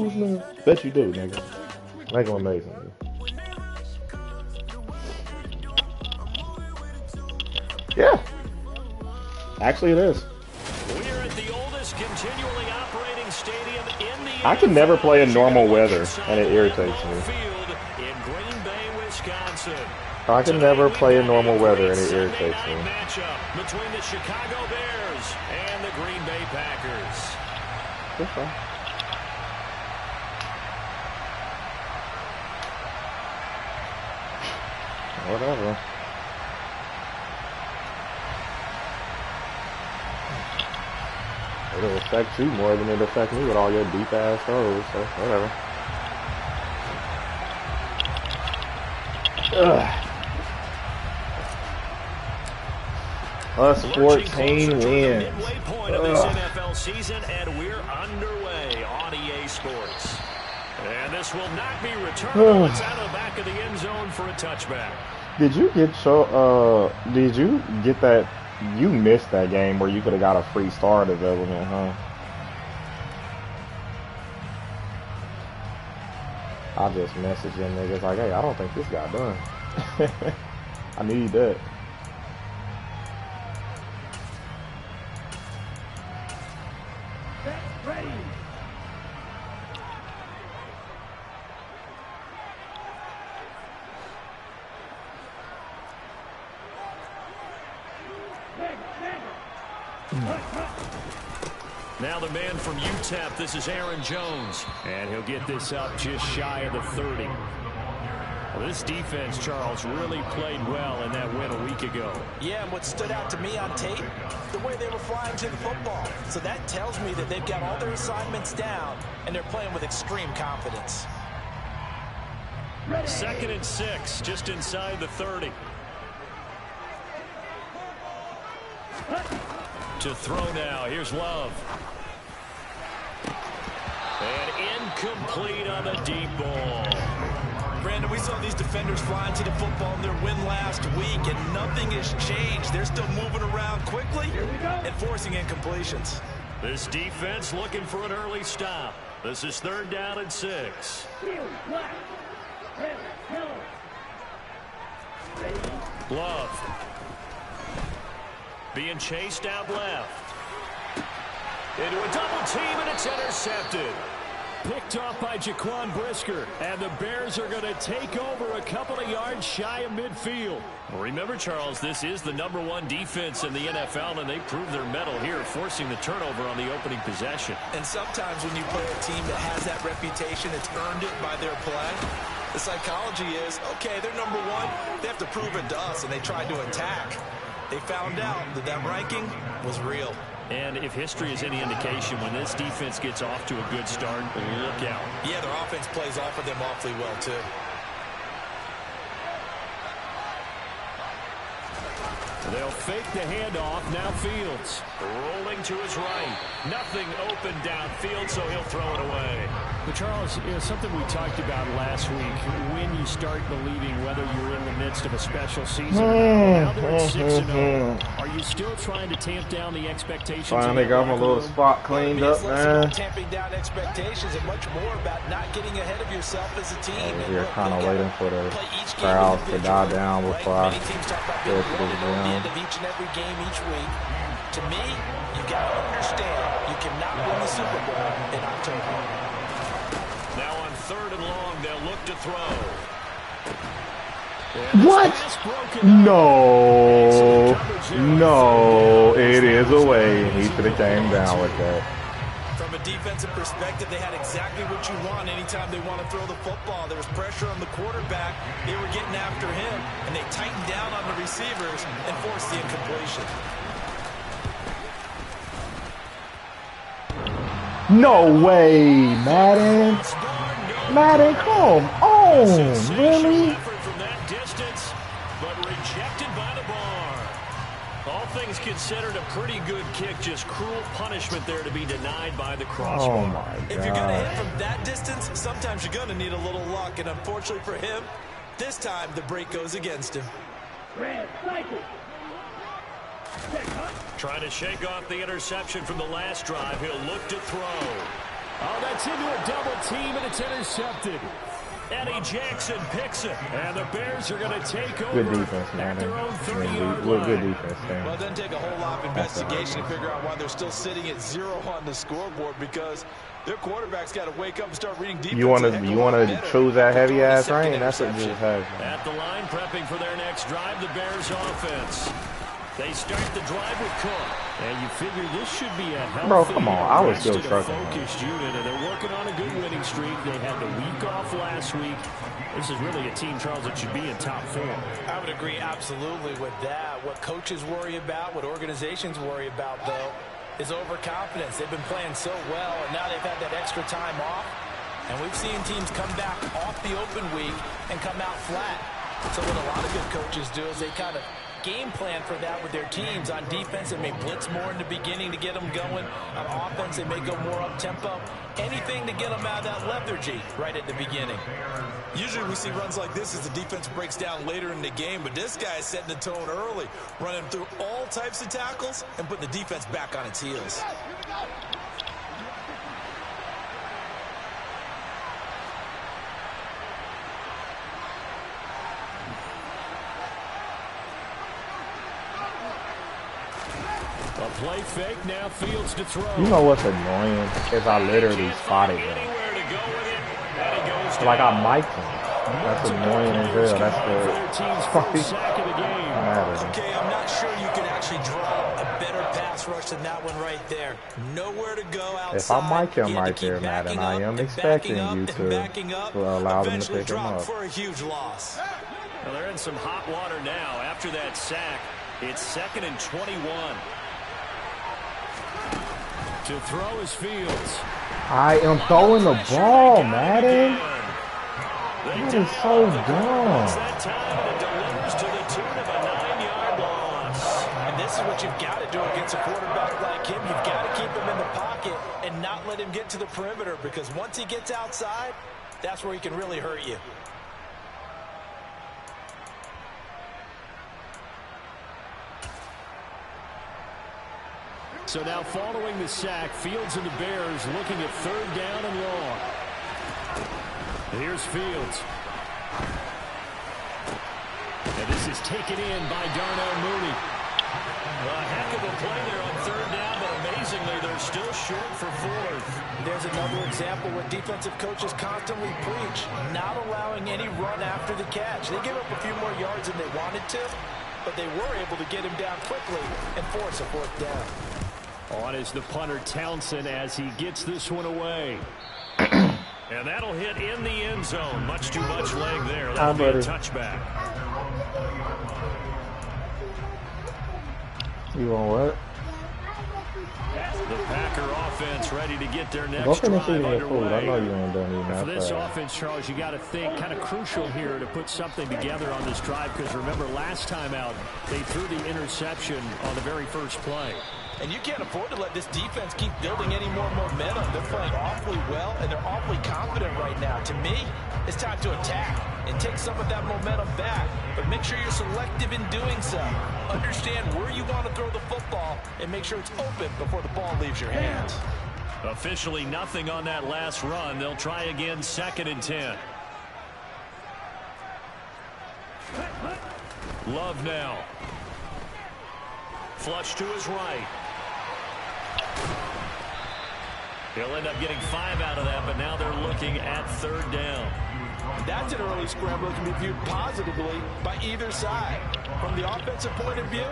shoes, man? Bet you do, nigga. Make them amazing. Yeah. Actually, it is. We're at the oldest continually operating stadium in the I can never play in normal weather, and it irritates me. In Green Bay, Wisconsin. I can never play in normal weather, and it irritates me. Matchup between the Chicago Bears and the Green Bay Packers. Okay. Whatever. It'll affect you more than it affect me with all your deep ass throws, so whatever. Ugh. Us 14 wins. Midway point of this NFL season, and we're underway on EA Sports. And this will not be returned. It's out of the back of the end zone for a touchback. Did you get that? You missed that game where you could have got a free star development, huh? I just messaged them niggas like, hey, I don't think this got done. I need that. Ready. Now the man from UTEP, this is Aaron Jones. And he'll get this up just shy of the 30. Well, this defense, Charles, really played well in that win a week ago. Yeah, and what stood out to me on tape, the way they were flying to the football. So that tells me that they've got all their assignments down, and they're playing with extreme confidence. Ready. 2nd and 6, just inside the 30. To throw now, here's Love. And incomplete on the deep ball. Brandon, we saw these defenders flying to the football in their win last week, and nothing has changed. They're still moving around quickly and forcing incompletions. This defense looking for an early stop. This is 3rd down and 6. Love. Being chased out left. Into a double team, and it's intercepted. Picked off by Jaquan Brisker, and the Bears are going to take over a couple of yards shy of midfield. Remember, Charles, this is the #1 defense in the NFL, and they proved their mettle here, forcing the turnover on the opening possession. And sometimes when you play a team that has that reputation, it's earned it by their play. The psychology is, okay, they're #1. They have to prove it to us, and they tried to attack. They found out that that ranking was real. And if history is any indication, when this defense gets off to a good start, look out. Yeah, their offense plays off of them awfully well, too. They'll fake the handoff. Now Fields rolling to his right. Nothing open downfield, so he'll throw it away. But Charles, something we talked about last week, when you start believing whether you're in the midst of a special season, now they're at 6-0. Are you still trying to tamp down the expectations? Finally got my little spot cleaned up, man. Tamping down expectations and much more about not getting ahead of yourself as a team. We're kind of waiting for the crowds to die down before I go to the ground. Of each and every game each week. To me, you got to understand you cannot win the Super Bowl in October. Now on 3rd and long, they'll look to throw. What? No. No. It is away. He should have came down with that. From a defensive perspective, they had exactly what you want anytime they want to throw the football. There was pressure on the quarterback. They were getting after him, and they tightened down on the receivers and forced the incompletion. No way, Madden. Madden, come on. Really? From that distance, but rejected by the bar. All things considered, a pretty good kick. Just cruel punishment there to be denied by the crossbar. Oh, my God. If you're going to hit from that distance, sometimes you're going to need a little luck. And unfortunately for him, this time the break goes against him. Red cycle. Trying to shake off the interception from the last drive. He'll look to throw. Oh, that's into a double team, and it's intercepted. Eddie Jackson picks it, and the Bears are going to take over. Good defense, man. At their own 30-yard line. Good defense, man. Well, it doesn't take a whole lot of investigation to figure out why they're still sitting at 0 on the scoreboard, because their quarterback's got to wake up and start reading defense. You want to choose that heavy ass rain? That's what just happened. At the line, prepping for their next drive, the Bears offense. They start the drive with Cook, and you figure this should be a healthy, bro, come on. I was still trucking. Focused unit, and they're working on a good winning streak. They had the week off last week. This is really a team, Charles, that should be in top form. I would agree absolutely with that. What coaches worry about, what organizations worry about, though, is overconfidence. They've been playing so well, and now they've had that extra time off. And we've seen teams come back off the open week and come out flat. So what a lot of good coaches do is they kind of game plan for that with their teams. On defense, they may blitz more in the beginning to get them going. On offense, they may go more up-tempo. Anything to get them out of that lethargy right at the beginning. Usually we see runs like this as the defense breaks down later in the game, but this guy is setting the tone early, running through all types of tackles and putting the defense back on its heels. A play fake, now Fields to throw. You know what's annoying is I literally spotted him. Like I mic'd him. That's annoying as hell. That's the Okay, I'm not sure you can actually draw a better pass rush than that one right there. Nowhere to go outside. If I mic him right there, Madden, I am expecting you to allow them to pick him up. For a huge loss. Well, they're in some hot water now. After that sack, it's 2nd and 21. To throw is Fields. I am throwing the ball, Madden. That is so dumb. That time it delivers to the tune of a 9-yard loss. And this is what you've got to do against a quarterback like him. You've got to keep him in the pocket and not let him get to the perimeter, because once he gets outside, that's where he can really hurt you. So now following the sack, Fields and the Bears looking at 3rd down and long. Here's Fields. And this is taken in by Darnell Mooney. A heck of a play there on 3rd down, but amazingly they're still short for 4th. There's another example where defensive coaches constantly preach, not allowing any run after the catch. They give up a few more yards than they wanted to, but they were able to get him down quickly and force a 4th down. On is the punter Townsend as he gets this one away. And that'll hit in the end zone. Much too much leg there. That'll be a touchback. You want what? The Packer offense ready to get their next drive underway. I know you ain't done even For this offense, Charles, you got to think kind of crucial here to put something together on this drive, because remember last time out they threw the interception on the very first play. And you can't afford to let this defense keep building any more momentum. They're playing awfully well, and they're awfully confident right now. To me, it's time to attack and take some of that momentum back. But make sure you're selective in doing so. Understand where you want to throw the football and make sure it's open before the ball leaves your hands. Officially nothing on that last run. They'll try again, 2nd and 10. Love now. Flush to his right. He'll end up getting 5 out of that, but now they're looking at 3rd down. That's an early scramble that can be viewed positively by either side. From the offensive point of view,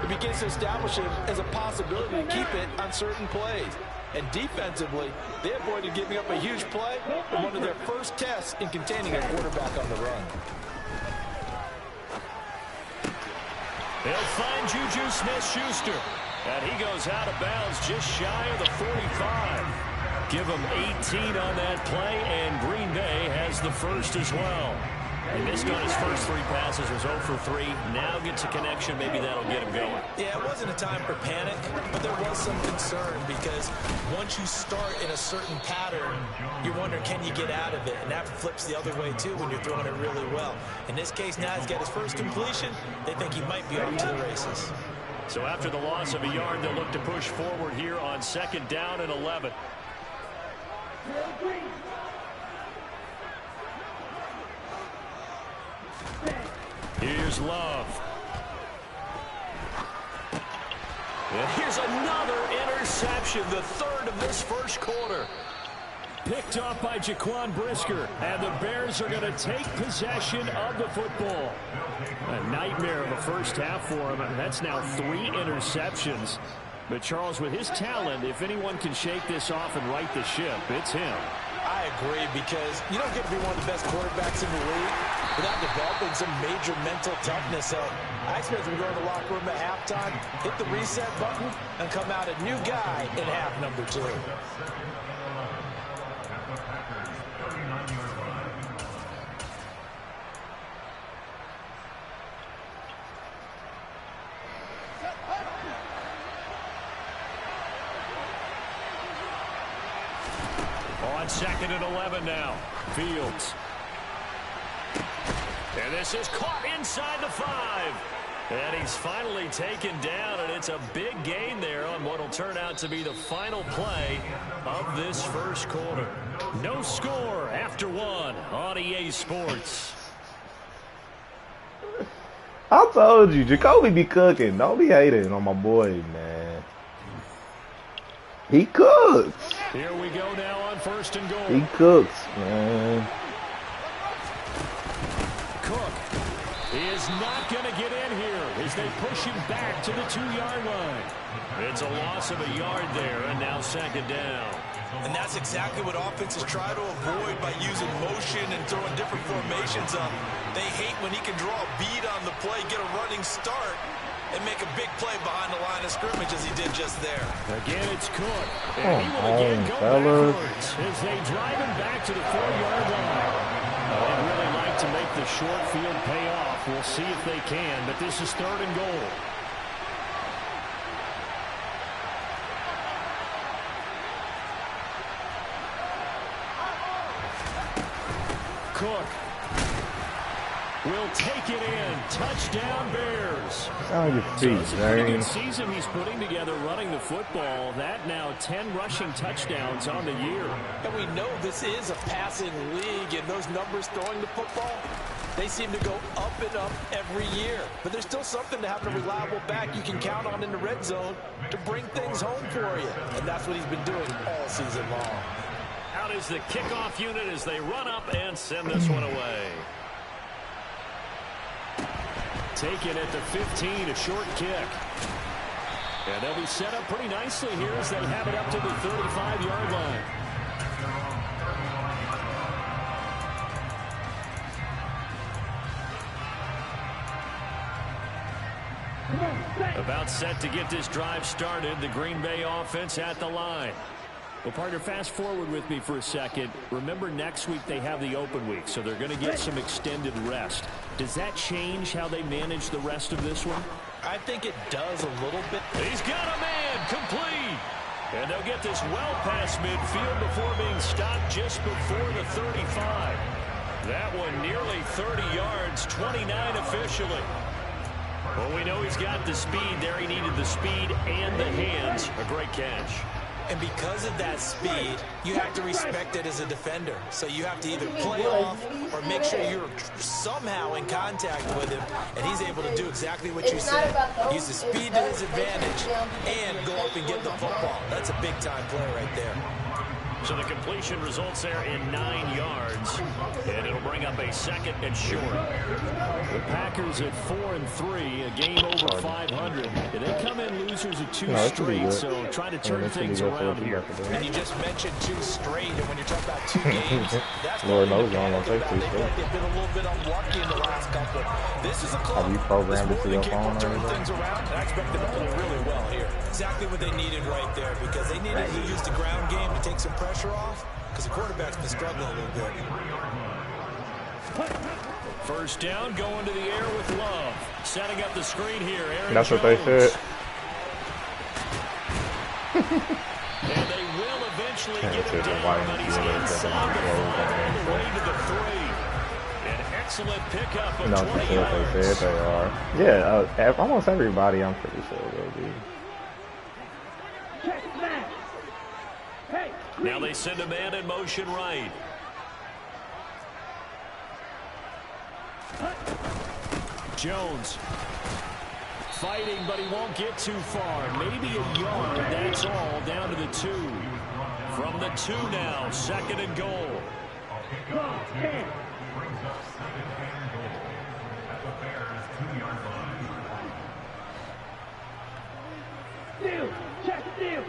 it begins to establish it as a possibility to keep it on certain plays. And defensively, they avoided giving up a huge play in one of their first tests in containing a quarterback on the run. They'll find Juju Smith-Schuster. And he goes out of bounds just shy of the 45. Give him 18 on that play, and Green Bay has the first as well. He missed on his first 3 passes, was 0 for 3. Now gets a connection. Maybe that'll get him going. Yeah, it wasn't a time for panic, but there was some concern, because once you start in a certain pattern, you wonder, can you get out of it? And that flips the other way, too, when you're throwing it really well. In this case, now he's got his first completion. They think he might be off to the races. So after the loss of a yard, they'll look to push forward here on 2nd down and 11. Here's Love. And here's another interception, the third of this first quarter. Picked off by Jaquan Brisker, and the Bears are going to take possession of the football. A nightmare of a first half for him. That's now 3 interceptions. But Charles, with his talent, if anyone can shake this off and right the ship, it's him. I agree, because you don't get to be one of the best quarterbacks in the league without developing some major mental toughness. So I expect him to go in the locker room at halftime, hit the reset button, and come out a new guy in half number 2. Second and 11 now. Fields. And this is caught inside the 5. And he's finally taken down, and it's a big gain there on what will turn out to be the final play of this first quarter. No score after 1 on EA Sports. I told you, Jacoby be cooking. Don't be hating on my boy, man. He cooks. Here we go now on 1st and goal. He cooks, man. Cook is not going to get in here as they push him back to the 2-yard line. It's a loss of a yard there, and now 2nd down. And that's exactly what offenses try to avoid by using motion and throwing different formations up. They hate when he can draw a bead on the play, get a running start, and make a big play behind the line of scrimmage as he did just there. Again, it's Cook. And he will again go backwards as they drive him back to the 4-yard line. They'd really like to make the short field pay off. We'll see if they can, but this is 3rd and goal. Cook will take it in. Touchdown, Bears. On your feet, so it's a pretty good season he's putting together running the football. That now 10 rushing touchdowns on the year. And we know this is a passing league, and those numbers throwing the football, they seem to go up and up every year. But there's still something to having a reliable back you can count on in the red zone to bring things home for you. And that's what he's been doing all season long. Out is the kickoff unit as they run up and send this one away. Taken at the 15, a short kick. And they'll be set up pretty nicely here as they have it up to the 35-yard line. About set to get this drive started. The Green Bay offense at the line. Well, partner, fast forward with me for a second. Remember, next week they have the open week, so they're going to get some extended rest. Does that change how they manage the rest of this one? I think it does a little bit. He's got a man complete. And they'll get this well past midfield before being stopped just before the 35. That one nearly 30 yards, 29 officially. Well, we know he's got the speed there. He needed the speed and the hands. A great catch. And because of that speed, you have to respect it as a defender. So you have to either play off or make sure you're somehow in contact with him. And he's able to do exactly what you said. Use the speed to his advantage and go up and get the football. That's a big-time play right there. So the completion results there in 9 yards. And it'll bring up a 2nd and short. The Packers at 4-3, a game over 500. And they come in losers of 2 straight, so trying to turn things around here. And you just mentioned 2 straight, and when you're talking about 2 games, that's Lord knows I'm gonna take 2 They feel straight. like they've been a little bit unlucky in the last couple. This is a club. Have you programmed it to your phone or turn anything? things around, and I expect them to play really well here. Exactly what they needed right there, because they needed to use the ground game to take some pressure off, because the quarterback's been struggling a little bit. First down, going to the air with Love. Setting up the screen here, Aaron That's Jones. what they said. And they will eventually Yeah, get him it's a down, wide but he's receiver, inside the 5 all the way to the 3. An excellent pickup of No, 20 they yards. said they are. Yeah, almost everybody, I'm pretty sure will be. Check smash. Hey. Now they send a man in motion right. Jones fighting, but he won't get too far. Maybe a yard, that's all, down to the 2. From the 2 now, 2nd and goal. Steal, check, steal.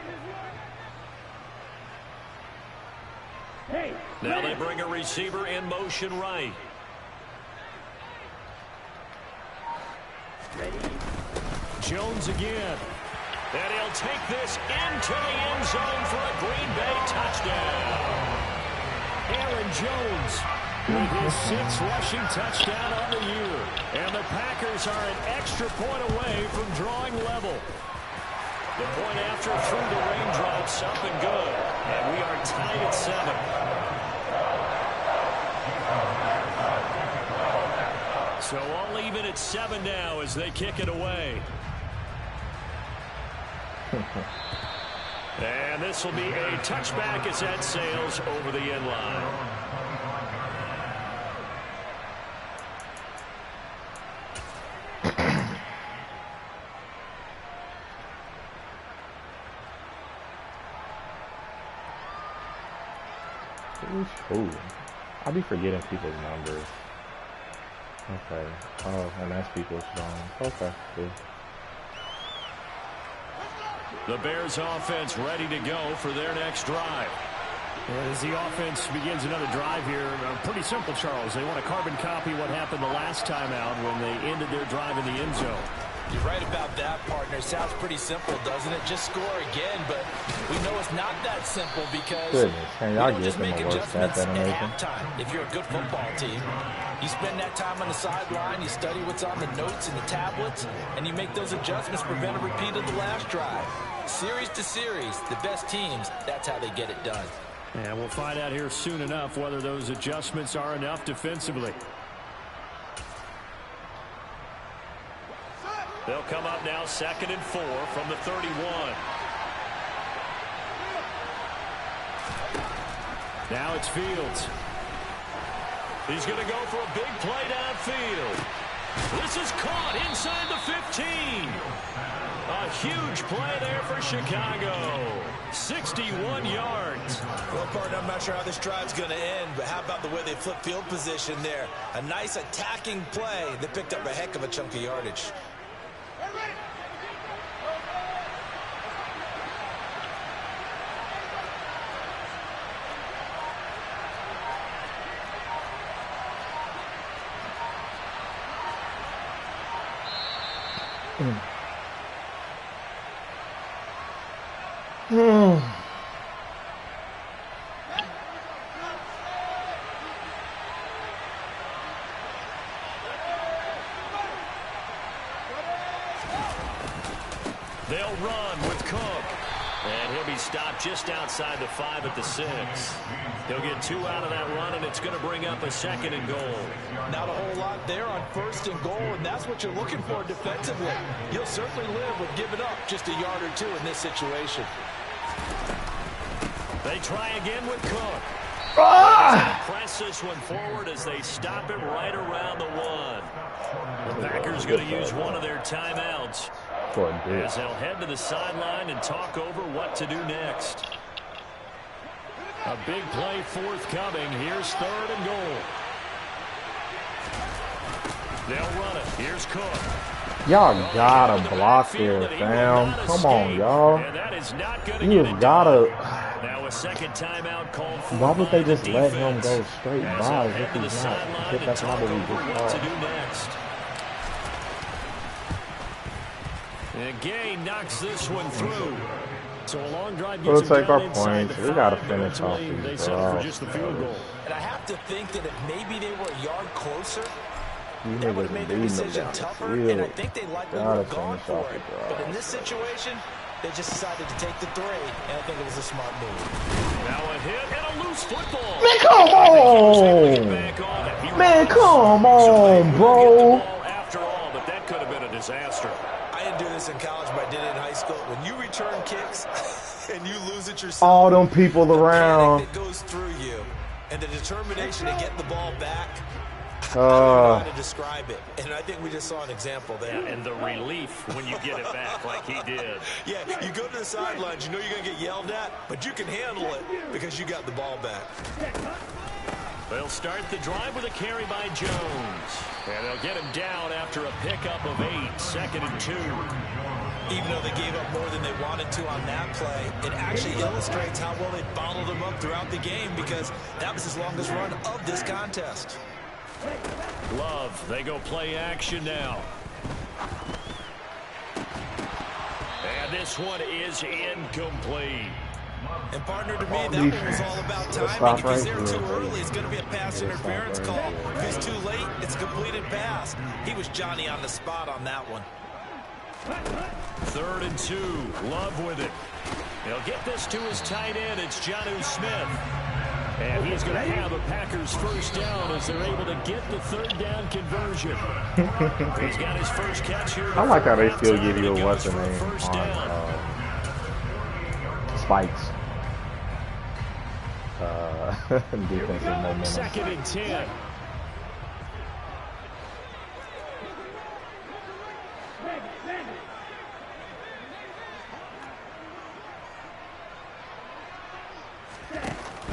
Hey, now they bring a receiver in motion right. Jones again. And he'll take this into the end zone for a Green Bay touchdown. Aaron Jones with his 6th rushing touchdown on the year. And the Packers are an extra point away from drawing level. The point after through the raindrops, up and good. And we are tied at 7. So all even at 7 now as they kick it away. And this will be a touchback as that sails over the end line. Ooh, I'll be forgetting people's numbers. Okay. Oh, and that's people's phones. Okay, cool. The Bears offense ready to go for their next drive. As the offense begins another drive here, pretty simple, Charles. They want to carbon copy what happened the last time out when they ended their drive in the end zone. You're right about that, partner. Sounds pretty simple, doesn't it? Just score again, but we know it's not that simple because you don't just make adjustments at halftime. If you're a good football team, you spend that time on the sideline, you study what's on the notes and the tablets, and you make those adjustments, prevent a repeat of the last drive. Series to series, the best teams, that's how they get it done. And we'll find out here soon enough whether those adjustments are enough defensively. They'll come up now 2nd and 4 from the 31. Now it's Fields. He's going to go for a big play downfield. This is caught inside the 15. A huge play there for Chicago. 61 yards. Well, partner, I'm not sure how this drive's going to end, but how about the way they flip field position there? A nice attacking play that picked up a heck of a chunk of yardage. They'll run with Cook. And he'll be stopped just outside the 5 at the 6. He'll get 2 out of that run, and it's going to bring up a 2nd and goal. Not a whole lot there on 1st and goal, and that's what you're looking for defensively. You'll certainly live with giving up just a yard or 2 in this situation. They try again with Cook. Press this one forward as they stop it right around the 1. The Packers going to use one of their timeouts as they'll head to the sideline and talk over what to do next. A big play forthcoming. Here's 3rd and goal. They'll run it. Here's Cook. Y'all gotta block there, fam. Come on, y'all. You gotta. Now a second timeout called for. Why would they just let him go straight by if he's not? If that's not what we just saw. And Gay knocks this one through. So a long drive We'll gets him take down our inside points. the We 5. gotta finish off Ultimately, they these settle for drives. just the field goal. And I have to think that if maybe they were a yard closer, You that would niggas have made are the leading them decision down the tougher, and I field. think they likely would Gotta have gone finish for off it. the drive. But in this situation, they just decided to take the 3, and I think it was a smart move. Now a hit and a loose football. Man, come on! Man, come on, bro. After all, but that could have been a disaster. I do this in college, but I did it in high school. When you return kicks and you lose it yourself, all them people around. It goes through you, and the determination to get the ball back. I don't know how to describe it, and I think we just saw an example there. Yeah, and the relief when you get it back like he did. Yeah, you go to the sidelines, you know you're going to get yelled at, but you can handle it because you got the ball back. They'll start the drive with a carry by Jones. And they'll get him down after a pickup of 8, 2nd and 2. Even though they gave up more than they wanted to on that play, it actually illustrates how well they bottled him up throughout the game because that was his longest run of this contest. Love, they go play action now. And this one is incomplete. And partner, to me, that one was all about timing. If he's there too early, it's going to be a pass interference call. If he's too late, it's a completed pass. He was Johnny on the spot on that one. 3rd and 2, Love with it. He'll get this to his tight end. It's Jonnu Smith. And he's going to have a Packers first down as they're able to get the 3rd down conversion. He's got his first catch here. I like how they still give you a what's the name on spikes. Defensive momentum. 2nd and 10.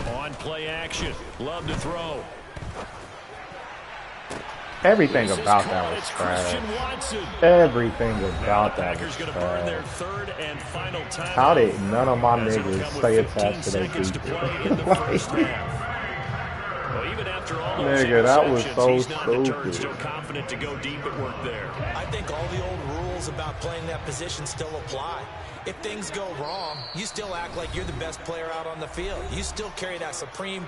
On play action, Love to throw. Everything about that was trash. Everything about that was trash. How did none of my niggas stay attached to their people? Nigga, that was so stupid. Still confident to go deep at work there. I think all the old rules about playing that position still apply. If things go wrong, you still act like you're the best player out on the field. You still carry that supreme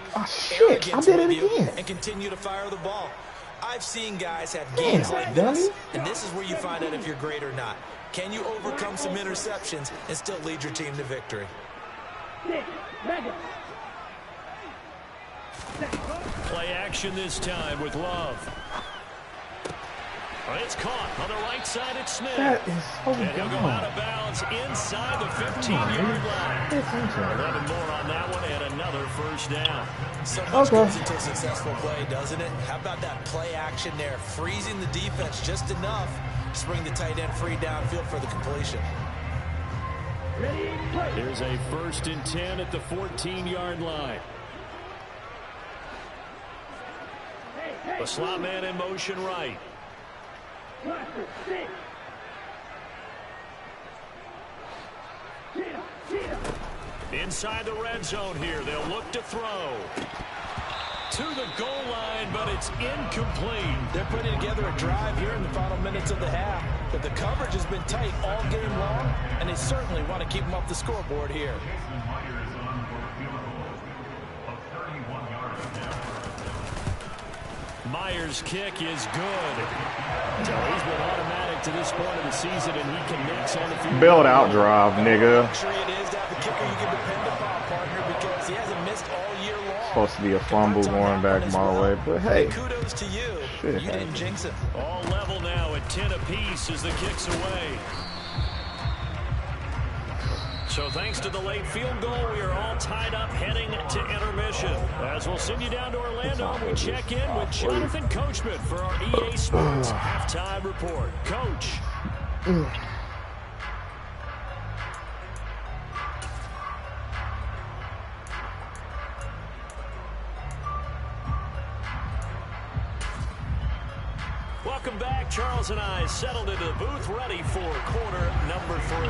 arrogance with you and continue to fire the ball. I've seen guys have games like this, and this is where you find out if you're great or not. Can you overcome some interceptions and still lead your team to victory? Play action this time with Love. It's caught on the right side at Smith. That is so and he'll go out of bounds inside the 15-yard line. 11 more on that one and another first down. So much goes into a successful play, doesn't it? How about that play action there? Freezing the defense just enough to bring the tight end free downfield for the completion. Here's a 1st and 10 at the 14-yard line. The slot man in motion right. Inside the red zone here, they'll look to throw. To the goal line, but it's incomplete. They're putting together a drive here in the final minutes of the half. But the coverage has been tight all game long, and they certainly want to keep them off the scoreboard here. Myers' kick is good. So he's been automatic to this point of the season, and he connects on the field. Build out drive, nigga. Luxury it is to have a kicker you can depend upon, partner, because he hasn't missed all year long. Supposed to be a fumble going back my way, but hey. Kudos to you. Shit, you didn't jinx it. All level now at 10 apiece as the kick's away. So thanks to the late field goal, we are all tied up heading to intermission. As we'll send you down to Orlando, we check in with Jonathan Coachman for our EA Sports halftime report. Coach. Welcome back. Charles and I settled into the booth, ready for quarter number 3.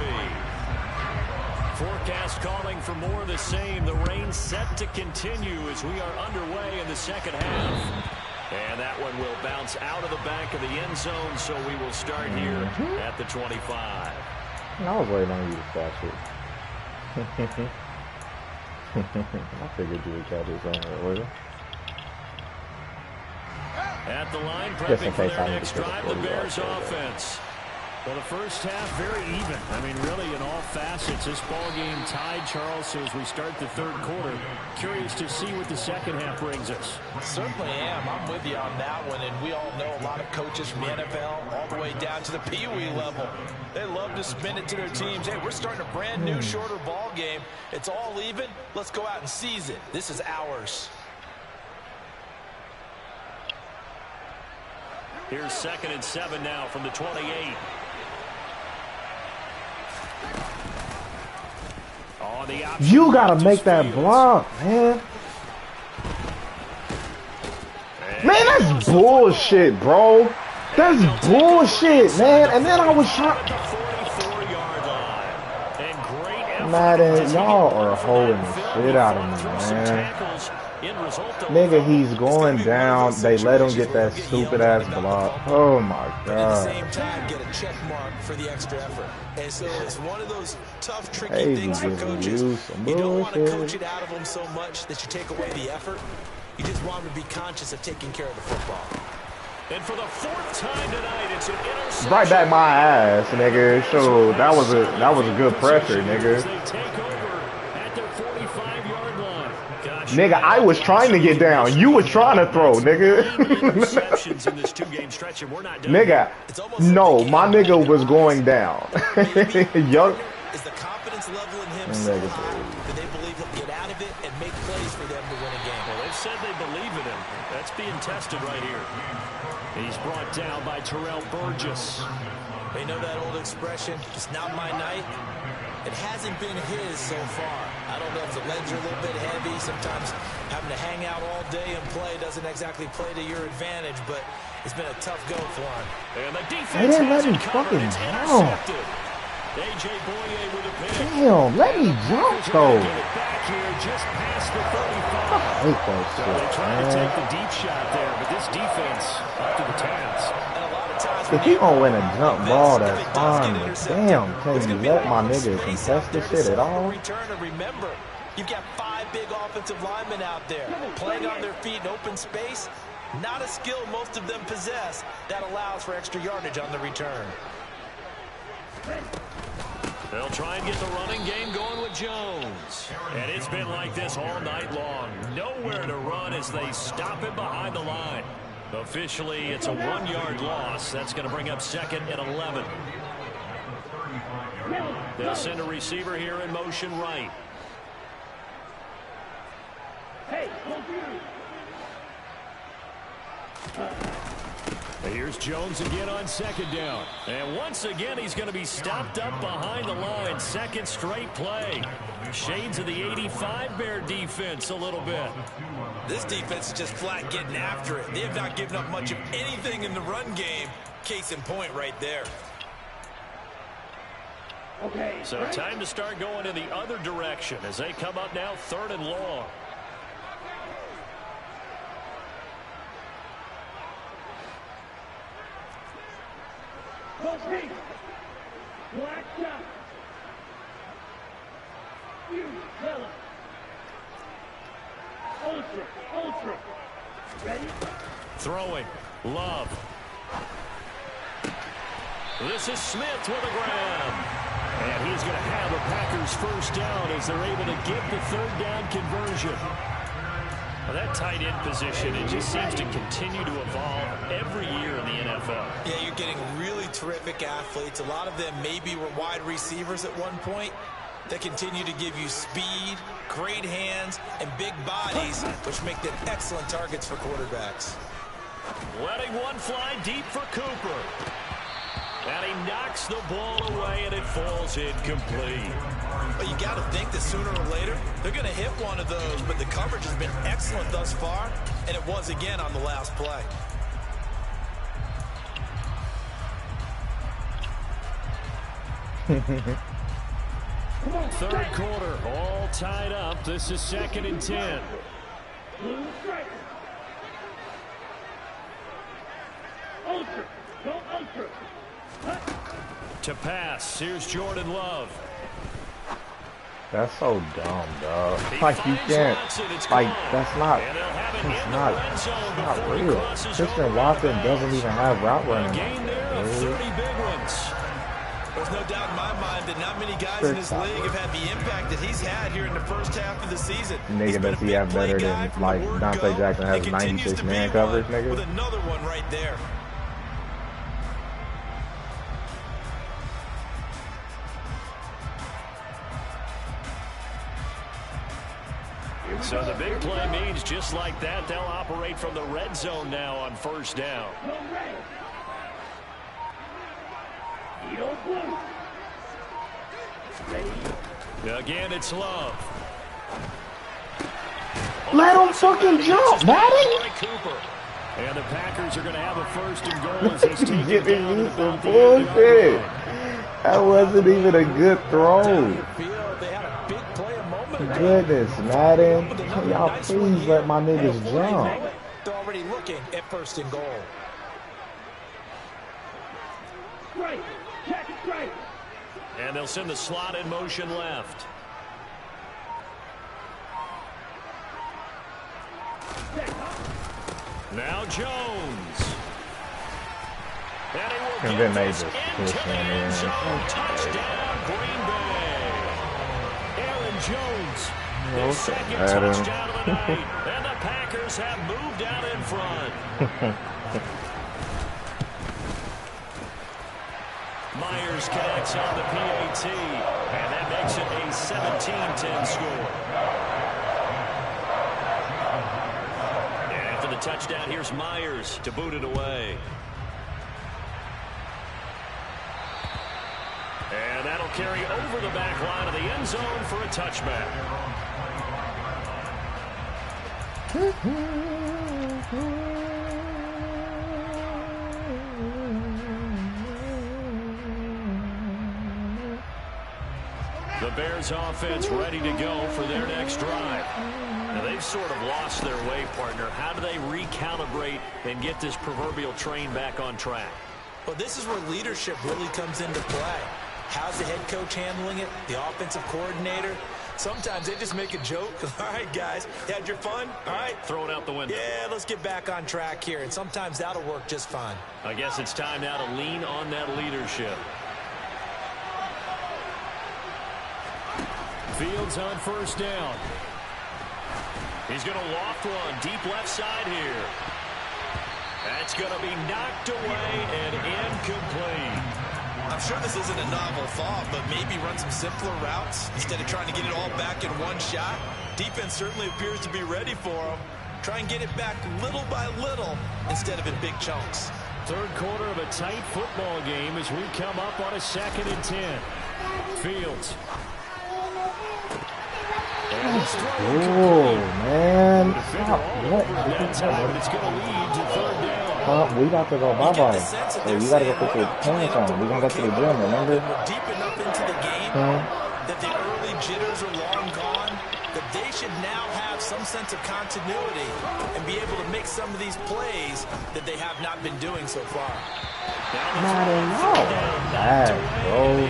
Forecast calling for more of the same. The rain set to continue as we are underway in the second half. And that one will bounce out of the back of the end zone, so we will start here at the 25. I was waiting on you to catch it. I figured you would catch it somewhere, would you? At the line, prepping for their next drive, the Bears offense. Well, the first half, very even. I mean, really, in all facets, this ball game tied, Charles. So as we start the third quarter, curious to see what the second half brings us. Certainly am. I'm with you on that one. And we all know a lot of coaches from the NFL all the way down to the Pee-wee level. They love to spin it to their teams. Hey, we're starting a brand new, shorter ball game. It's all even. Let's go out and seize it. This is ours. Here's 2nd and 7 now from the 28. You gotta make that block, man. Man, that's bullshit, bro. That's bullshit, man. And then I was trying. Madden, y'all are holding the shit out of me, man. Nigga, he's going down. They let him get that stupid ass block. Oh my god. At the same time, get a check mark for the extra effort. And so it's one of those tough, tricky things for coaches. You don't want to coach it out of them so much that you take away the effort. You just want them to be conscious of taking care of the football. And for the 4th time tonight, it's an interception. Right back my ass, nigga. So that was a good pressure, nigga. They take over at their 45-yard line. Gosh, nigga, I was trying to get down. You were trying to throw, nigga. interceptions in this 2-game stretch, and we're not done. Nigga, no, my nigga was going down. Young. Is the confidence level in him so high that they believe he'll get out of it and make plays for them to win a game? Well, they've said they believe in him. That's being tested right here. He's brought down by Terrell Burgess. They know that old expression, it's not my night. It hasn't been his so far. I don't know if the legs are a little bit heavy. Sometimes having to hang out all day and play doesn't exactly play to your advantage, but it's been a tough go for him. And the defense they didn't let him fucking jump. AJ Boye with a pick. Damn, let me jump though. Get it back here just past the 35. I hate that shit, They tried man. to take the deep shot there, but this defense up to the task. And a lot of times If he gonna win a jump ball, that's fine. But damn, can you let my nigga contest this shit at all? Return and remember, you've got 5 big offensive linemen out there playing on their feet in open space. Not a skill most of them possess that allows for extra yardage on the return. They'll try and get the running game going with Jones. And it's been like this all night long. Nowhere to run as they stop him behind the line. Officially, it's a 1-yard loss. That's going to bring up 2nd and 11. They'll send a receiver here in motion right. Hey, Here's Jones again on 2nd down. And once again, he's going to be stopped up behind the line. 2nd straight play. Shades of the 85 Bear defense a little bit. This defense is just flat getting after it. They have not given up much of anything in the run game. Case in point right there. okay. So time to start going in the other direction as they come up now 3rd and long. Coach, black shot. You tell him. Ultra. Ready? Throwing. Love. This is Smith with a grab. And he's going to have a Packers 1st down as they're able to get the 3rd down conversion. Well, that tight end position, it just seems to continue to evolve every year in the NFL. Yeah, you're getting really terrific athletes. A lot of them maybe were wide receivers at one point. They continue to give you speed, great hands, and big bodies, which make them excellent targets for quarterbacks. Letting one fly deep for Cooper. And he knocks the ball away, and it falls incomplete. But you got to think that sooner or later, they're going to hit one of those. But the coverage has been excellent thus far, and it was again on the last play. Third quarter, all tied up. This is 2nd and 10. Blue striker. Ultra. Go ultra. To pass, here's Jordan Love. That's so dumb, dog. Like, you can't, like, that's not real. Christian Watson doesn't even have route running. Gain there of 30 big ones. There's no doubt in my mind that not many guys in this league have had the impact that he's had here in the first half of the season. Nigga, does he have better than, like, Dante Jackson has 96 man coverage, nigga? With another one right there. So the big play means just like that, they'll operate from the red zone now on first down. Again, it's Love. Let him fucking jump, Madden! And the Packers are going to have a first and goal as he's taking down me some bullshit. That wasn't even a good throw. Goodness, Madden. Y'all please let my niggas jump. They're already looking at first and goal. Right. Check it right. And they'll send the slot in motion left. Now Jones. And he will get this into the end zone. Touchdown, Green Bay. Aaron Jones, his second touchdown of the night. And the Packers have moved out in front. Myers connects on the PAT, and that makes it a 17-10 score. And after the touchdown, here's Myers to boot it away. And that'll carry over the back line of the end zone for a touchback. The Bears offense ready to go for their next drive. Now they've sort of lost their way, partner. How do they recalibrate and get this proverbial train back on track? Well, this is where leadership really comes into play. How's the head coach handling it? The offensive coordinator? Sometimes they just make a joke. All right, guys, you had your fun? All right. Throw it out the window. Yeah, let's get back on track here. And sometimes that'll work just fine. I guess it's time now to lean on that leadership. Fields on first down. He's going to loft one deep left side here. That's going to be knocked away and incomplete. I'm sure this isn't a novel thought, but maybe run some simpler routes instead of trying to get it all back in one shot. Defense certainly appears to be ready for him. Try and get it back little by little instead of in big chunks. Third quarter of a tight football game as we come up on a 2nd and 10. Fields. Oh, man. Stop. What? It's going to lead to third down. We got to go bye-bye. Hey, you got to go put your pants on. We're going to go to the gym, remember? We're deep enough into the game that the early jitters are long gone, that they should now have some sense of continuity and be able to make some of these plays that they have not been doing so far. Not enough. Bad, bro.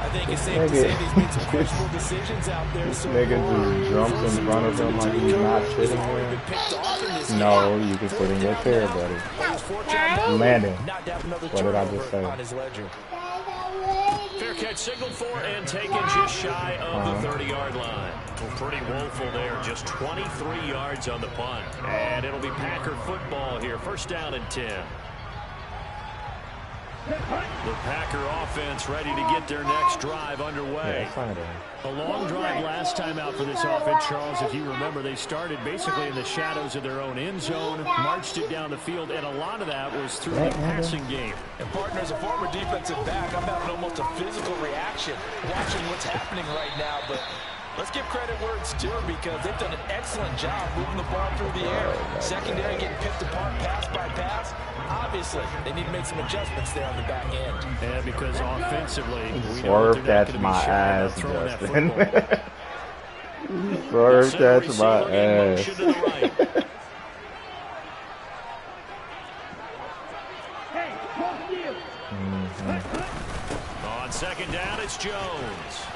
I think it's safe to say he's made some questionable decisions out there. This nigga just jumped in front of him like he's not sitting there. No, you can sit in your chair, buddy. Landon. What did I just say? Fair catch signaled for and taken just shy of the 30-yard line. Pretty woeful there. Just 23 yards on the punt. And it'll be Packer football here. First down and 10. The Packer offense ready to get their next drive underway. A long drive last time out for this offense, Charles. If you remember, they started basically in the shadows of their own end zone, marched it down the field, and a lot of that was through the passing game. And partner, as a former defensive back, I'm having almost a physical reaction watching what's happening right now, but let's give credit where it's due because they've done an excellent job moving the ball through the air. Secondary getting picked apart pass by pass. Obviously, they need to make some adjustments there on the back end. Yeah, because offensively, we Swerve catch my ass, Justin. Swerve catch my ass. On second down, it's Jones.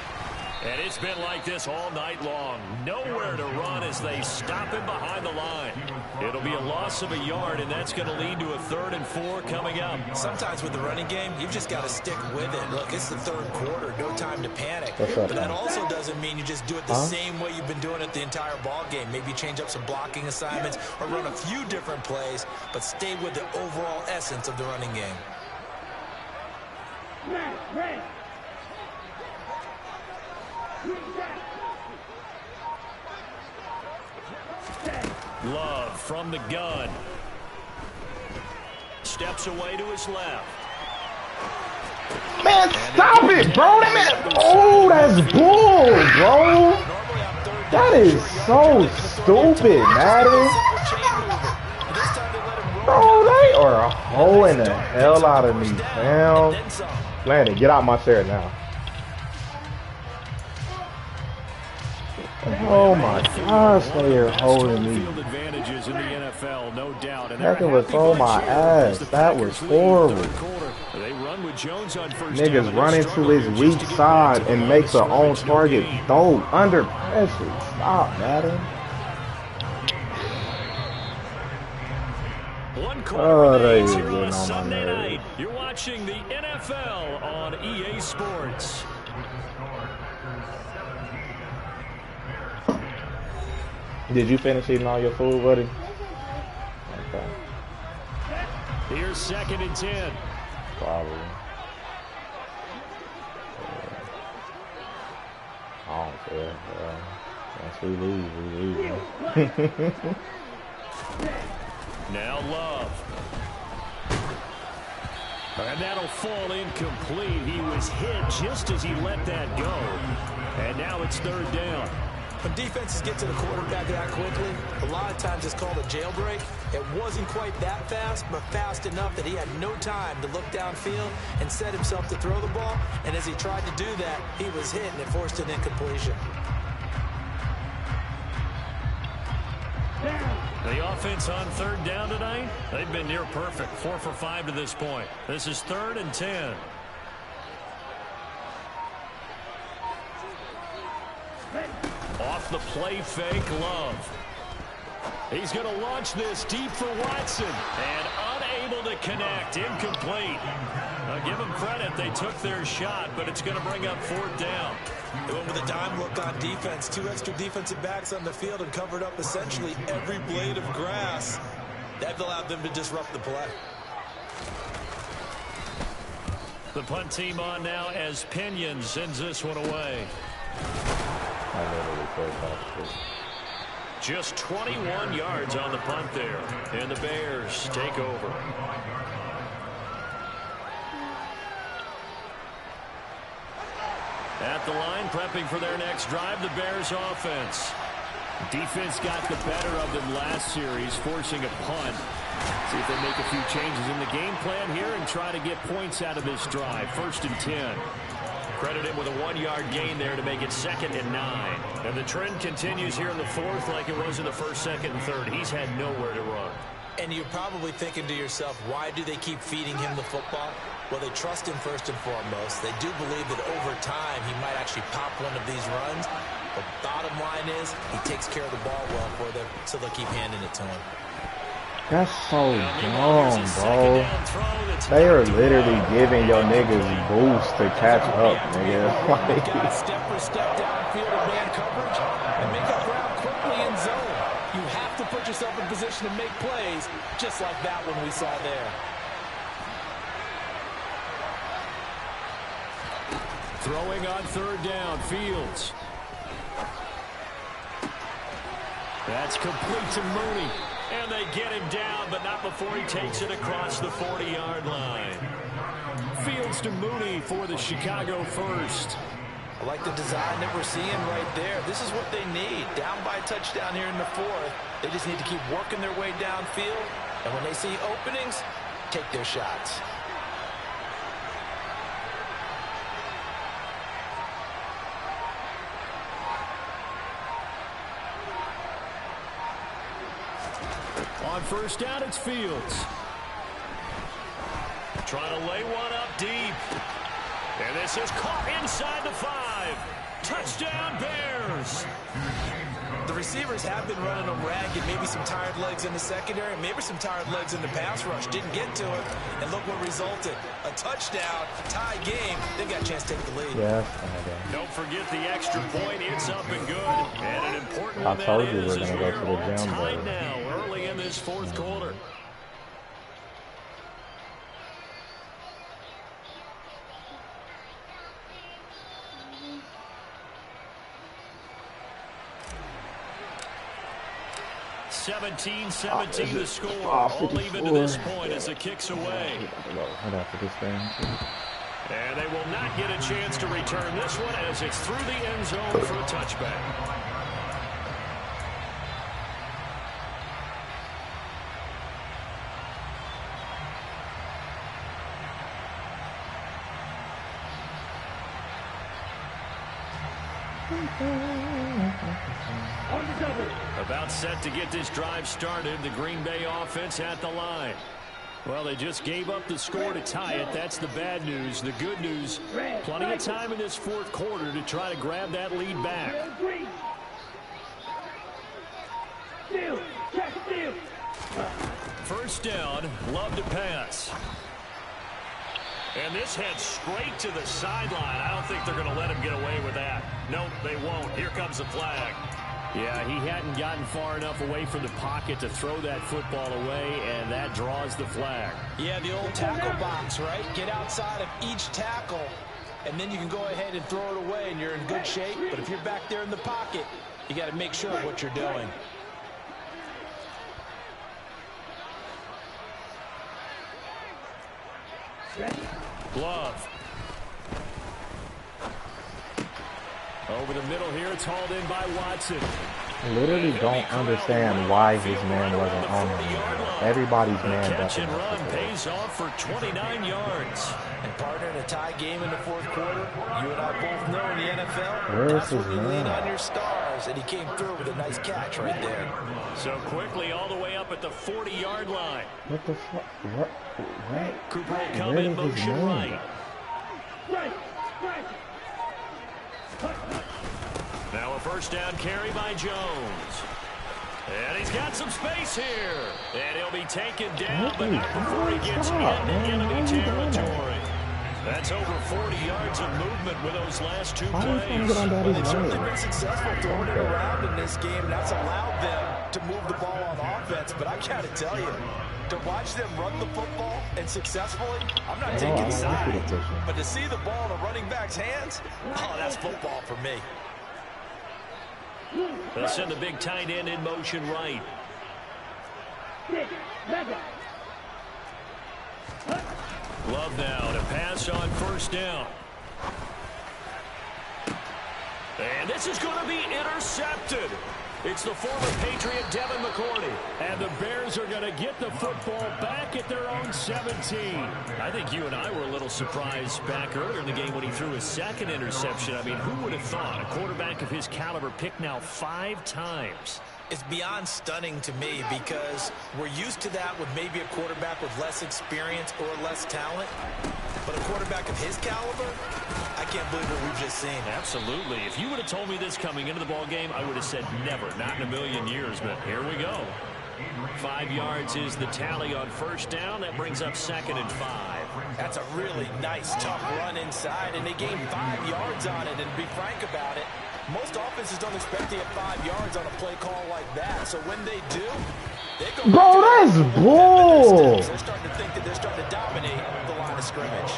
And it's been like this all night long. Nowhere to run as they stop him behind the line. It'll be a loss of a yard, and that's going to lead to a 3rd and 4 coming up. Sometimes with the running game, you've just got to stick with it. Look, it's the 3rd quarter. No time to panic. But that also doesn't mean you just do it the same way you've been doing it the entire ball game. Maybe change up some blocking assignments or run a few different plays, but stay with the overall essence of the running game. Right. Love from the gun. Steps away to his left. Man, stop it, bro. Oh, that's bull, bro. That is so stupid, Madden. Bro, they are holding the hell out of me, fam. Landon, get out my chair now. Oh my gosh, they are holding me. That was throw my ass. That was horrible. Niggas run into his weak side and makes their own target. Throw under pressure. Stop, Madden. Oh, they are getting on my nerves. You're watching the NFL on EA Sports. Did you finish eating all your food, buddy? Okay. Here's 2nd and 10. Probably. I don't care. Once we leave, we leave. Now Love. And that'll fall incomplete. He was hit just as he let that go. And now it's 3rd down. When defenses get to the quarterback that quickly, a lot of times it's called a jailbreak. It wasn't quite that fast, but fast enough that he had no time to look downfield and set himself to throw the ball. And as he tried to do that, he was hit and it forced an incompletion. The offense on 3rd down tonight, they've been near perfect. 4 for 5 to this point. This is 3rd and 10. Off the play fake, Love. He's going to launch this deep for Watson. And unable to connect. Incomplete. I'll give them credit. They took their shot, but it's going to bring up 4th down. They went with a dime look on defense. 2 extra defensive backs on the field and covered up essentially every blade of grass. That allowed them to disrupt the play. The punt team on now as Pinion sends this one away. Just 21 yards on the punt there. And the Bears take over. At the line, prepping for their next drive, the Bears offense. Defense got the better of them last series, forcing a punt. See if they make a few changes in the game plan here and try to get points out of this drive. 1st and 10. Credit him with a 1-yard gain there to make it 2nd and 9. And the trend continues here in the 4th like it was in the 1st, 2nd, and 3rd. He's had nowhere to run. And you're probably thinking to yourself, why do they keep feeding him the football? Well, they trust him first and foremost. They do believe that over time he might actually pop one of these runs. But bottom line is he takes care of the ball well for them, so they'll keep handing it to him. That's so dumb, bro. They are literally giving your niggas boost to catch up, nigga. Step for step downfield in man coverage and make up ground quickly in zone. You have to put yourself in position to make plays, just like that one we saw there. Throwing on 3rd down, Fields. That's complete to Mooney. And they get him down, but not before he takes it across the 40-yard line. Fields to Mooney for the Chicago first. I like the design that we're seeing right there. This is what they need. Down by a touchdown here in the 4th. They just need to keep working their way downfield. And when they see openings, take their shots. On 1st down, it's Fields. Trying to lay one up deep. And this is caught inside the 5. Touchdown, Bears. The receivers have been running them ragged. Maybe some tired legs in the secondary, maybe some tired legs in the pass rush. Didn't get to it, and look what resulted. A touchdown, tie game. They've got a chance to take the lead. Yeah. Don't forget the extra point. It's up and good. And an important one I told that you is, we're going to go to the all gym, tied now early in this fourth quarter. (17-17) the score. All even to this point as the kick's away. And they will not get a chance to return this one as it's through the end zone for a touchback. About set to get this drive started. The Green Bay offense at the line. Well, they just gave up the score to tie it. That's the bad news. The good news, plenty of time in this fourth quarter to try to grab that lead back. First down, Love to pass. And this heads straight to the sideline. I don't think they're going to let him get away with that. No, they won't. Here comes the flag. Yeah, he hadn't gotten far enough away from the pocket to throw that football away, and that draws the flag. Yeah, the old tackle box, right? Get outside of each tackle, and then you can go ahead and throw it away, and you're in good shape. But if you're back there in the pocket, you got to make sure of what you're doing. Love. Over the middle here, it's hauled in by Watson. I literally don't understand why his man wasn't on him. Everybody's man catch and run pays off for 29 yards. And partner, in a tie game in the fourth quarter, you and I both know in the NFL, where's that's his when you man? lean on your stars, and he came through with a nice catch right there. So quickly all the way up at the 40-yard line. What the fuck? What? Cooper will come in motion right. Now a first down carry by Jones. And he's got some space here. And he'll be taken down, but not before he gets into enemy territory. That's over 40 yards of movement with those last two plays. Well, they've certainly been successful throwing it around in this game. That's allowed them to move the ball on offense. But I got to tell you, to watch them run the football and successfully, I'm not taking sides. But to see the ball in a running back's hands, oh, that's football for me. They'll send the big tight end in motion right. Love now to pass on first down. And this is going to be intercepted. It's the former Patriot Devin McCourty. And the Bears are going to get the football back at their own 17. I think you and I were a little surprised back earlier in the game when he threw his second interception. I mean, who would have thought a quarterback of his caliber picked now 5 times? It's beyond stunning to me because we're used to that with maybe a quarterback with less experience or less talent. But a quarterback of his caliber, I can't believe what we've just seen. Absolutely. If you would have told me this coming into the ball game, I would have said never, not in a million years. But here we go. 5 yards is the tally on first down. That brings up 2nd and 5. That's a really nice, tough run inside, and they gained 5 yards on it. And to be frank about it, most offenses don't expect to get 5 yards on a play call like that. So when they do, they go. Bro, that's bull. They're starting to think that they're starting to dominate the line of scrimmage.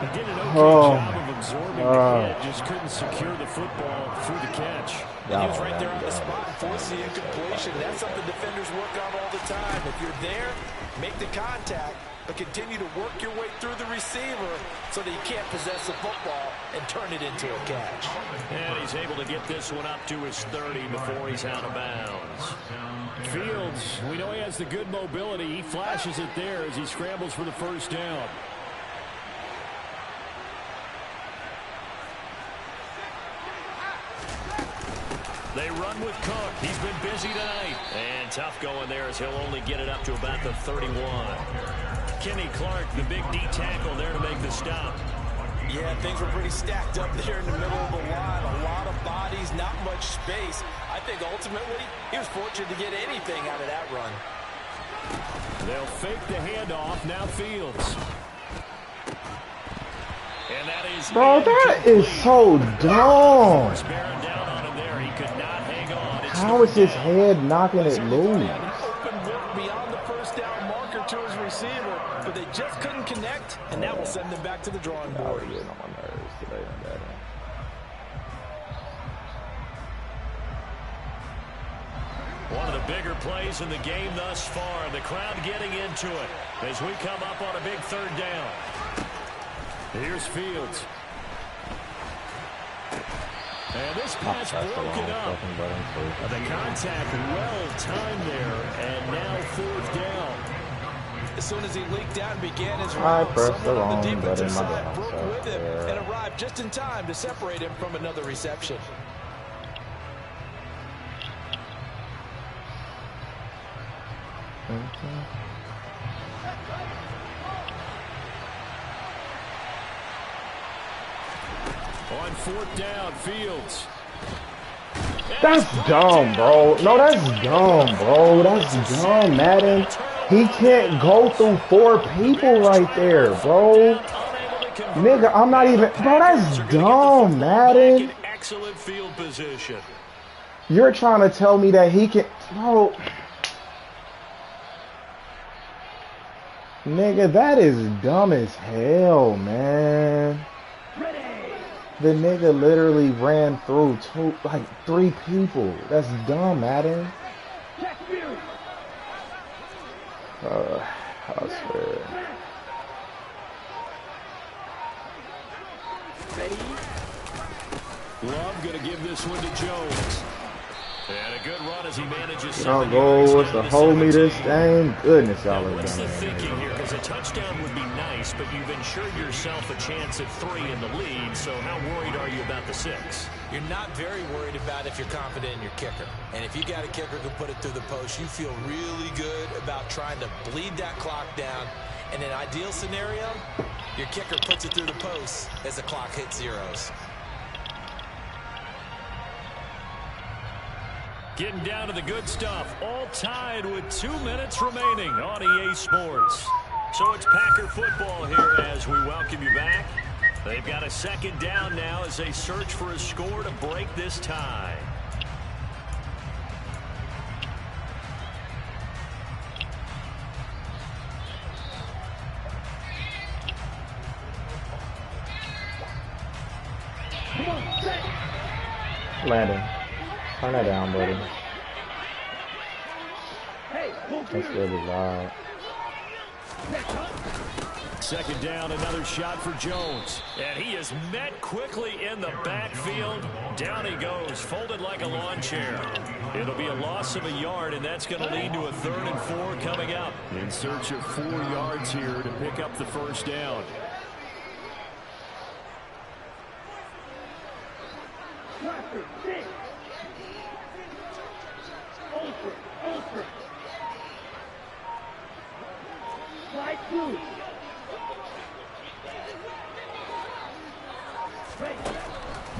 He did an okay job of absorbing the hit, just couldn't secure the football through the catch. And he was right there on the spot and forced the incompletion. That's something defenders work on all the time. If you're there, make the contact, but continue to work your way through the receiver so that he can't possess the football and turn it into a catch. And he's able to get this one up to his 30 before he's out of bounds. Fields, we know he has the good mobility. He flashes it there as he scrambles for the first down. They run with Cook. He's been busy tonight. And tough going there as he'll only get it up to about the 31. Kenny Clark, the big D tackle there to make the stop. Yeah, things were pretty stacked up there in the middle of the line. A lot of bodies, not much space. I think ultimately he was fortunate to get anything out of that run. They'll fake the handoff. Now Fields. And that is bro, that is so dumb. How is his head knocking it loose? Beyond the first down marker to his receiver, but they just couldn't connect, and that will send them back to the drawing board. Getting on my nerves today on that. One of the bigger plays in the game thus far, and the crowd getting into it as we come up on a big third down. Here's Fields. And this pass broken up. The contact well timed there, and now fourth down. As soon as he leaked out and began his run, someone on the defensive side broke with him and arrived just in time to separate him from another reception. On fourth down, Fields. That's dumb, bro. No, that's dumb, bro. That's dumb, Madden. He can't go through 4 people right there, bro. Nigga, I'm not even... Bro, that's dumb, Madden. Excellent field position. You're trying to tell me that he can... Bro... Nigga, that is dumb as hell, man. The nigga literally ran through 3 people. That's dumb, Madden. I swear. Love gonna give this one to Jones. And a good run as he manages. Our goal was to hold me this game. Goodness, y'all are what's done. the thinking here? Because a touchdown would be nice, but you've ensured yourself a chance at 3 in the lead. So how worried are you about the 6? You're not very worried about if you're confident in your kicker. And if you got a kicker who put it through the post, you feel really good about trying to bleed that clock down. In an ideal scenario, your kicker puts it through the post as the clock hits zeros. Getting down to the good stuff. All tied with 2 minutes remaining on EA Sports. So it's Packer football here as we welcome you back. They've got a second down now as they search for a score to break this tie. Landon, turn that down, buddy. That's really loud. Second down, another shot for Jones. And he is met quickly in the backfield. Down he goes, folded like a lawn chair. It'll be a loss of a yard, and that's going to lead to a 3rd and 4 coming up. In search of 4 yards here to pick up the first down.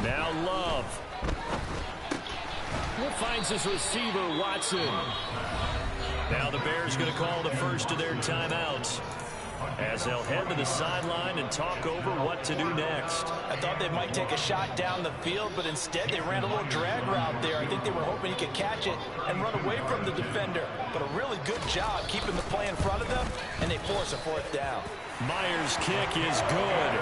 Now Love. Finds his receiver, Watson. Now the Bears going to call the first of their timeouts as they'll head to the sideline and talk over what to do next. I thought they might take a shot down the field, but instead they ran a little drag route there. I think they were hoping he could catch it and run away from the defender. But a really good job keeping the play in front of them, and they force a 4th down. Myers' kick is good.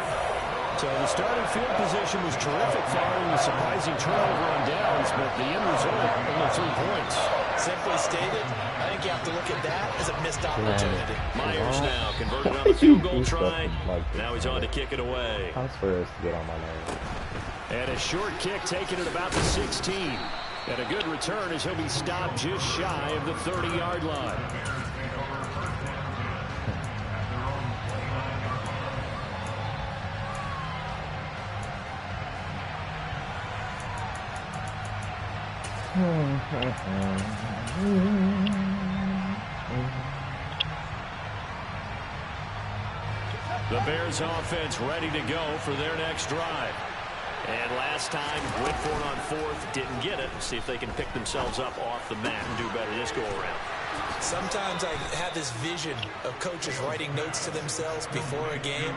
So the starting field position was terrific following the surprising turnover on downs, but the end result, only 3 points. Simply stated, I think you have to look at that as a missed opportunity. Myers now converted on the field goal try. Now he's on to kick it away. I swear it's to get on my nerves. And a short kick taken at about the 16. And a good return as he'll be stopped just shy of the 30-yard line. The The Bears offense ready to go for their next drive. And last time, went for it on fourth, didn't get it. See if they can pick themselves up off the mat and do better this go-around. Sometimes I have this vision of coaches writing notes to themselves before a game,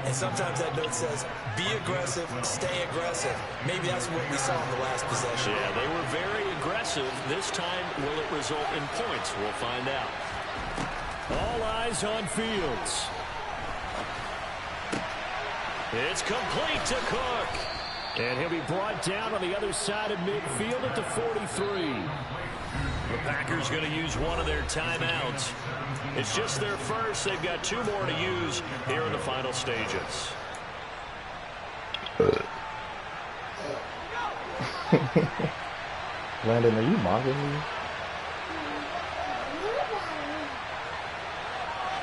and sometimes that note says, be aggressive, stay aggressive. Maybe that's what we saw in the last possession. Yeah, they were very aggressive. This time, will it result in points? We'll find out. All eyes on Fields. It's complete to Cook. And he'll be brought down on the other side of midfield at the 43. The Packers going to use one of their timeouts. It's just their first. They've got 2 more to use here in the final stages. Landon, are you mocking me?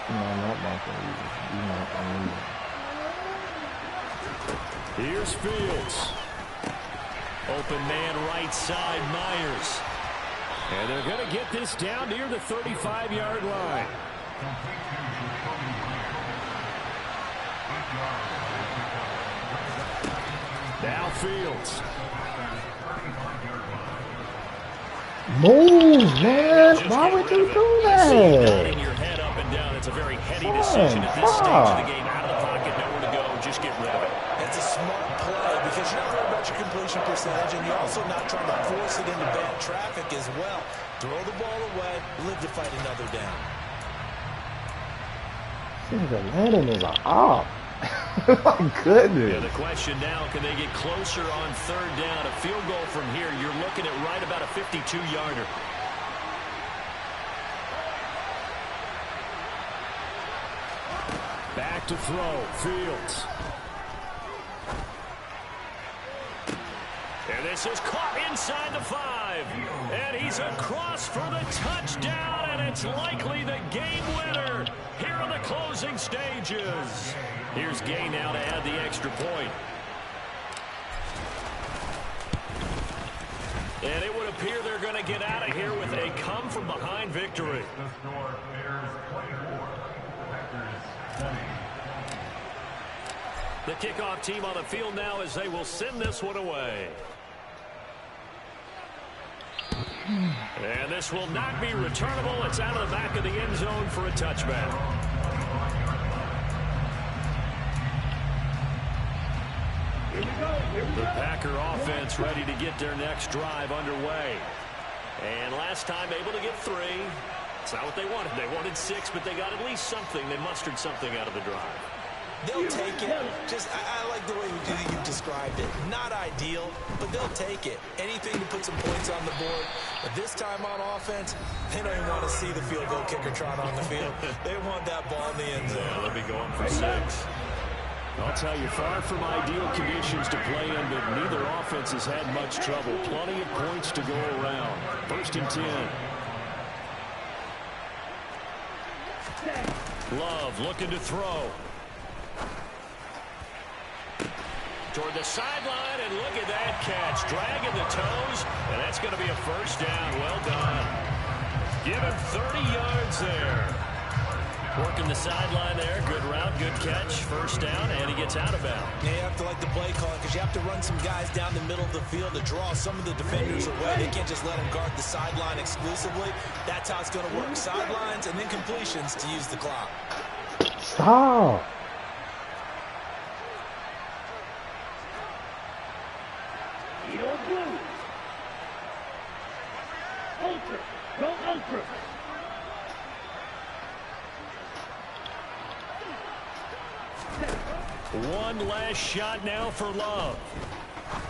No, I'm not mocking you. You're mocking me. Here's Fields. Open man right side, Myers. And they're going to get this down near the 35-yard line. Now Fields. Move, man. Why would you do that? Nodding your head up and down. It's a very heady decision at this stage of the game. Out of the pocket, nowhere to go. Just get rid of it. That's a smart play because you're not worried about your completion percentage, and you're also not trying to force it into bad traffic as well. Throw the ball away, live to fight another down. Seems like Landon is an op. My goodness. Yeah, the question now, can they get closer on 3rd down? A field goal from here, you're looking at right about a 52-yarder. Back to throw, Fields. And this is caught inside the 5. And he's across for the touchdown, and it's likely the game winner here in the closing stages. Here's Gay now to add the extra point. And it would appear they're going to get out of here with a come-from-behind victory. The kickoff team on the field now as they will send this one away. And this will not be returnable. It's out of the back of the end zone for a touchback. The Packer offense ready to get their next drive underway. And last time able to get 3. It's not what they wanted. They wanted 6, but they got at least something. They mustered something out of the drive. They'll take it. I like the way you described it. Not ideal, but they'll take it. Anything to put some points on the board. But this time on offense, they don't even want to see the field goal kicker trot on the field. They want that ball in the end zone. Yeah, they'll be going for 6. I'll tell you, far from ideal conditions to play in, but neither offense has had much trouble. Plenty of points to go around. 1st and 10. Love looking to throw. Toward the sideline, and look at that catch. Dragging the toes, and that's going to be a 1st down. Well done. Give him 30 yards there. Working the sideline there. Good route, good catch. 1st down, and he gets out of bounds. Yeah, you have to like the play call because you have to run some guys down the middle of the field to draw some of the defenders away. They can't just let them guard the sideline exclusively. That's how it's going to work. Sidelines and then completions to use the clock. Stop. Blue. Ultra. Go Ultra. One last shot now for Love.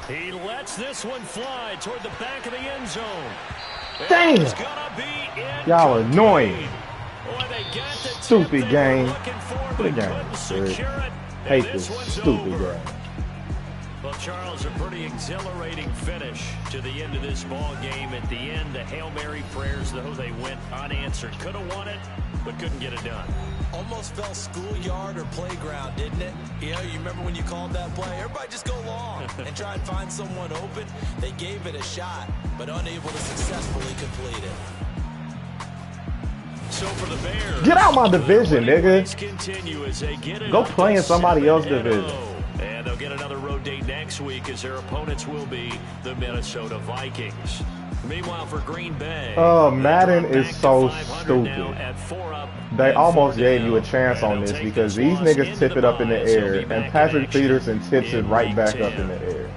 He lets this one fly toward the back of the end zone. Damn. It's gonna be Y'all annoying. Boy, they got the Stupid game. Good game. Hate this stupid game. Well, Charles, a pretty exhilarating finish to the end of this ball game. At the end, the Hail Mary prayers, though, they went unanswered. Could have won it, but couldn't get it done. Almost fell schoolyard or playground, didn't it? You remember when you called that play? Everybody just go long and try and find someone open. They gave it a shot, but unable to successfully complete it. So for the Bears, Get out my division, nigga. continue as they get Go play in somebody else's division. And they'll get another road date next week as their opponents will be the Minnesota Vikings. Meanwhile, for Green Bay, Madden is so stupid. They almost gave you a chance on this because these niggas tip it up in the air, and Patrick Peterson tips it right back up in the air.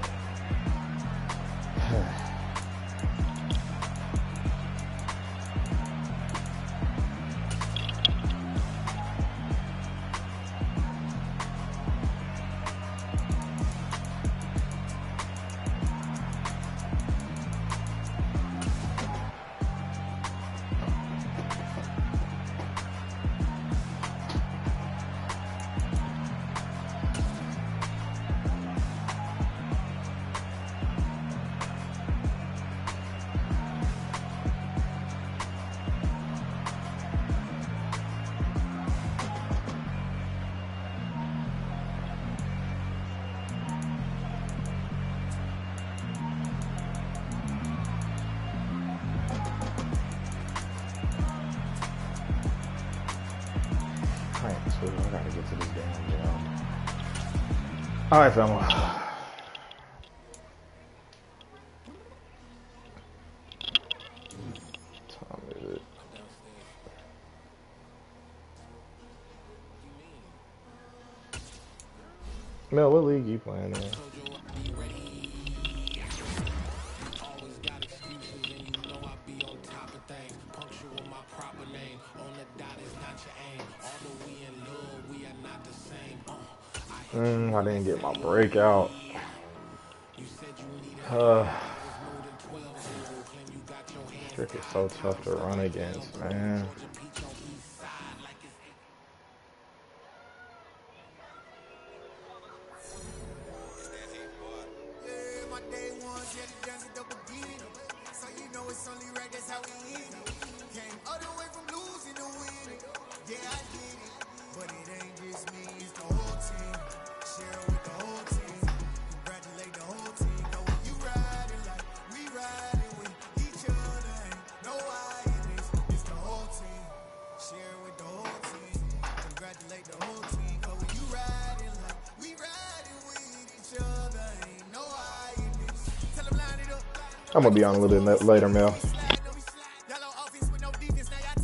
I gotta get to this damn job. Alright, fella. Time is it? Mel, what league you playing in? I didn't get my breakout. Trick is so tough to run against, man. I'm gonna be on a little bit later, Mel.